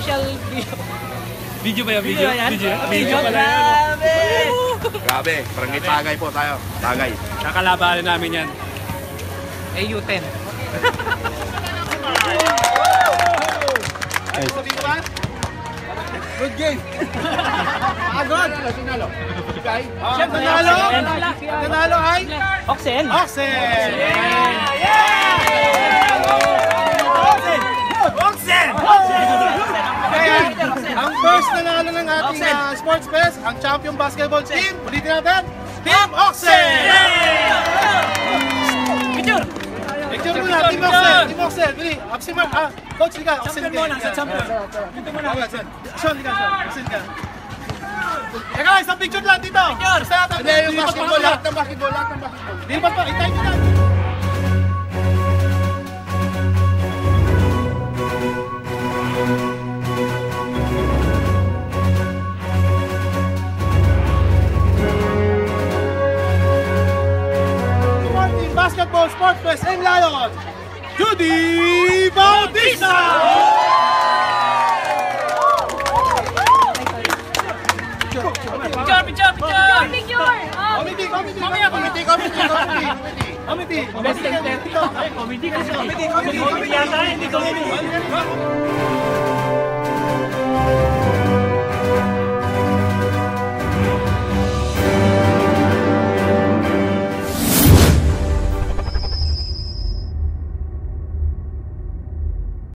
official video. Video ba yan? Video? Video pala. Grabe, barangay Tagay po tayo. Tagay. Kakalabanan namin yan. AU10. Good game. Agad. Nanalo. Nanalo ay? Oxen. Oxen. Ang first nanalo ng ating Sports Fest, ang champion basketball team. Ulitin natin. Team Oxen! Picture! Picture muna, Team Oxen! Team Oxen! Bili, Oxen Mark. Coach, liga. Oxen ka. Champion. Dito muna. Sean, liga. Oxen ka. Teka, isang picture lang dito. Picture! Hindi, yung basketball. Lahat ng basketball. Dilipat pa. Itay nyo na. Basketball Sports Fest in Lion, Judy Bautista! Picture! Committee! Committee yata, hindi committee.